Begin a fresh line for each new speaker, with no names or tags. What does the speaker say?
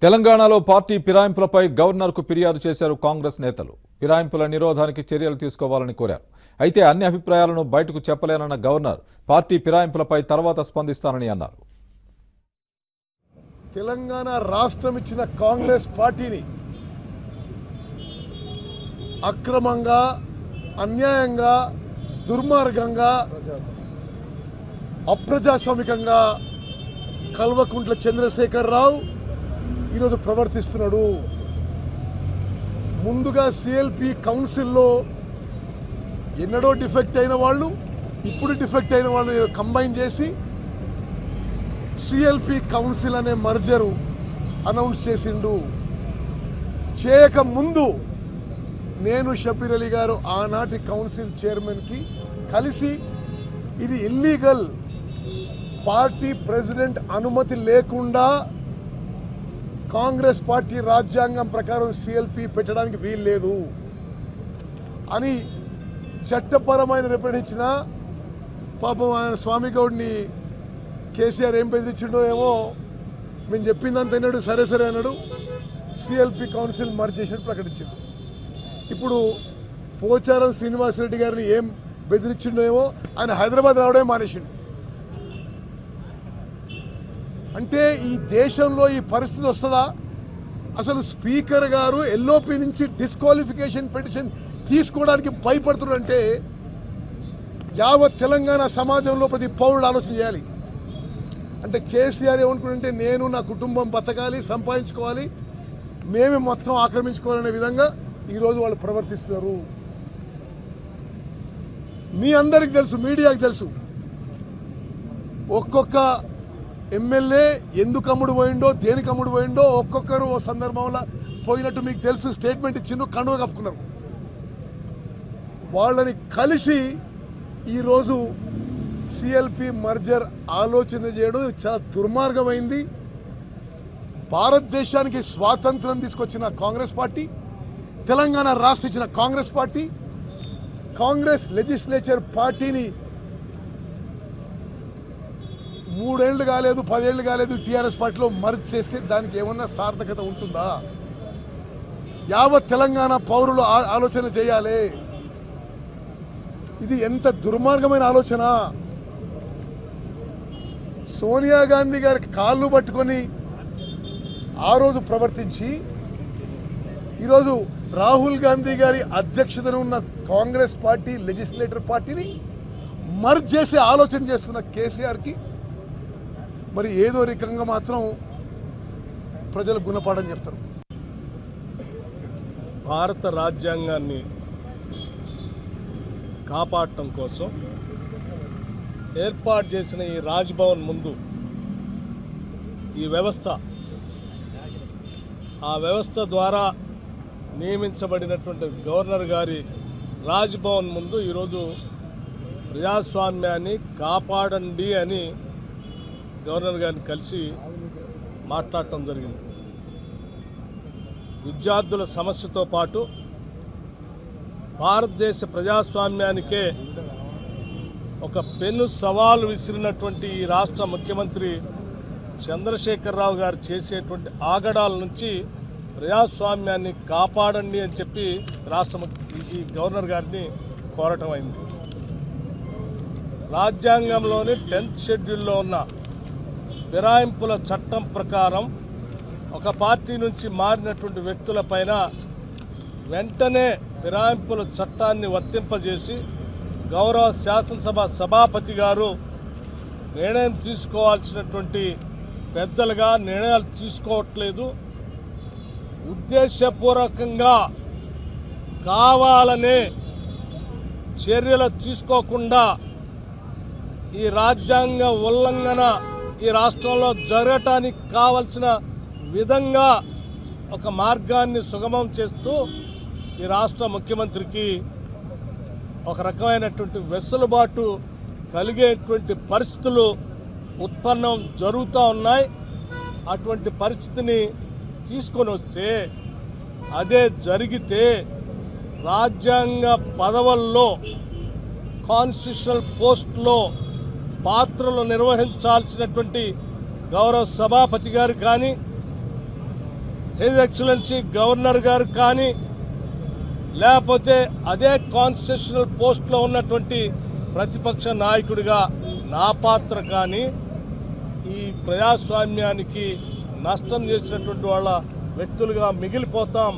తెలంగాణలో పార్టీ ఫిరాయింపులపై గవర్నర్కు ఫిర్యాదు చేశారు కాంగ్రెస్ నేతలు. ఫిరాయింపుల నిరోధానికి చర్యలు తీసుకోవాలని కోరారు. అయితే అన్ని అభిప్రాయాలను బయటకు చెప్పలేనన్న గవర్నర్ పార్టీ ఫిరాయింపులపై తర్వాత స్పందిస్తానని అన్నారు.
తెలంగాణ రాష్ట్రం ఇచ్చిన కాంగ్రెస్ పార్టీని అక్రమంగా, అన్యాయంగా, దుర్మార్గంగా, అప్రజాస్వామికంగా కల్వకుంట్ల చంద్రశేఖర్ రావు ఈరోజు ప్రవర్తిస్తున్నాడు. ముందుగా సిఎల్పి కౌన్సిల్లో ఎన్నడో డిఫెక్ట్ అయిన వాళ్ళు, ఇప్పుడు డిఫెక్ట్ అయిన వాళ్ళు కంబైన్ చేసి సిఎల్పి కౌన్సిల్ అనే మర్జరు అనౌన్స్ చేసిండు. చేయక ముందు నేను షబీర్ అలీ గారు ఆనాటి కౌన్సిల్ చైర్మన్కి కలిసి ఇది ఇల్లీగల్, పార్టీ ప్రెసిడెంట్ అనుమతి లేకుండా కాంగ్రెస్ పార్టీ రాజ్యాంగం ప్రకారం సిఎల్పి పెట్టడానికి వీలు లేదు అని చట్టపరమైన రిప్రజెంటేషన్ ఇచ్చిన పాపం ఆయన స్వామి గౌడ్ని కేసీఆర్ ఏం బెదిరించిండో ఏమో, మేము చెప్పిందంత అన్నాడు, సరే సరే అన్నాడు, సిఎల్పి కౌన్సిల్ మర్జ్ చేసినట్టు ప్రకటించాడు. ఇప్పుడు పోచారం శ్రీనివాసరెడ్డి గారిని ఏం బెదిరించిండో ఏమో, ఆయన హైదరాబాద్ రావడమే మానేసిండు. అంటే ఈ దేశంలో ఈ పరిస్థితి వస్తుందా? అసలు స్పీకర్ గారు ఎల్ఓపి నుంచి డిస్క్వాలిఫికేషన్ పిటిషన్ తీసుకోవడానికి భయపడుతున్నారంటే యావత్ తెలంగాణ సమాజంలో ప్రతి పౌరుడు ఆలోచన చేయాలి. అంటే కేసీఆర్ ఏమనుకుంటే నేను నా కుటుంబం బతకాలి, సంపాదించుకోవాలి, మేమే మొత్తం ఆక్రమించుకోవాలనే విధంగా ఈరోజు వాళ్ళు ప్రవర్తిస్తున్నారు. మీ అందరికి తెలుసు, మీడియాకి తెలుసు, ఒక్కొక్క ఎమ్మెల్యే ఎందుకు అమ్ముడు పోయిండో, దేనికి అమ్ముడు పోయిండో ఒక్కొక్కరు ఓ సందర్భంలో పోయినట్టు మీకు తెలుసు. స్టేట్మెంట్ ఇచ్చిండు, కండువ కప్పుకున్నారు. వాళ్ళని కలిసి ఈరోజు సిఎల్పి మర్జర్ ఆలోచన చేయడం చాలా దుర్మార్గమైంది. భారతదేశానికి స్వాతంత్రం తీసుకొచ్చిన కాంగ్రెస్ పార్టీ, తెలంగాణ రాష్ట్రం ఇచ్చిన కాంగ్రెస్ పార్టీ, కాంగ్రెస్ లెజిస్లేచర్ పార్టీని 3 ఏళ్ళు కాలేదు, 10 ఏళ్ళు కాలేదు టీఆర్ఎస్ పార్టీలో మర్జ్ చేస్తే దానికి ఏమన్నా సార్థకత ఉంటుందా? యావత్ తెలంగాణ పౌరులు ఆలోచన చేయాలి. ఇది ఎంత దుర్మార్గమైన ఆలోచన. సోనియా గాంధీ గారి కాళ్ళు పట్టుకొని ఆ రోజు ప్రవర్తించి ఈరోజు రాహుల్ గాంధీ గారి అధ్యక్షతన ఉన్న కాంగ్రెస్ పార్టీ లెజిస్లేటర్ పార్టీని మర్జ్ చేసే ఆలోచన చేస్తున్న కేసీఆర్కి మరి ఏదో రకంగా మాత్రం ప్రజలు గుణపాఠం చెప్తారు.
భారత రాజ్యాంగాన్ని కాపాడటం కోసం ఏర్పాటు చేసిన ఈ రాజ్భవన్ ముందు ఈ వ్యవస్థ, ఆ వ్యవస్థ ద్వారా నియమించబడినటువంటి గవర్నర్ గారి రాజ్భవన్ ముందు ఈరోజు ప్రజాస్వామ్యాన్ని కాపాడండి అని గవర్నర్ గారిని కలిసి మాట్లాడటం జరిగింది. విద్యార్థుల సమస్యతో పాటు భారతదేశ ప్రజాస్వామ్యానికే ఒక పెను సవాలు విసిరినటువంటి ఈ రాష్ట్ర ముఖ్యమంత్రి చంద్రశేఖర్ రావు గారు చేసేటువంటి ఆగడాల నుంచి ప్రజాస్వామ్యాన్ని కాపాడండి అని చెప్పి ఈ గవర్నర్ గారిని కోరటం అయింది. రాజ్యాంగంలోని 10th షెడ్యూల్లో ఉన్న ఫిరాయింపుల చట్టం ప్రకారం ఒక పార్టీ నుంచి మారినటువంటి వ్యక్తులపైన వెంటనే ఫిరాయింపుల చట్టాన్ని వర్తింపజేసి గౌరవ శాసనసభ సభాపతి గారు నిర్ణయం తీసుకోవాల్సినటువంటి పెద్దలుగా నిర్ణయాలు తీసుకోవట్లేదు. ఉద్దేశపూర్వకంగా కావాలనే చర్యలు తీసుకోకుండా ఈ రాజ్యాంగ ఉల్లంఘన ఈ రాష్ట్రంలో జరగటానికి కావలసిన విధంగా ఒక మార్గాన్ని సుగమం చేస్తూ ఈ రాష్ట్ర ముఖ్యమంత్రికి ఒక రకమైనటువంటి వెసులుబాటు కలిగేటువంటి పరిస్థితులు ఉత్పన్నం జరుగుతూ ఉన్నాయి. అటువంటి పరిస్థితిని తీసుకొని వస్తే, అదే జరిగితే రాజ్యాంగ పదవుల్లో, కాన్స్టిట్యూషనల్ పోస్టులో పాత్రలు నిర్వహించాల్సినటువంటి గౌరవ సభాపతి గారు కానీ, హిజ్ ఎక్సలెన్సీ గవర్నర్ గారు కానీ లేకపోతే అదే కాన్స్టిట్యూషనల్ పోస్ట్లో ఉన్నటువంటి ప్రతిపక్ష నాయకుడిగా నా పాత్ర కానీ ఈ ప్రజాస్వామ్యానికి నష్టం చేసినటువంటి వాళ్ళ వ్యక్తులుగా మిగిలిపోతాం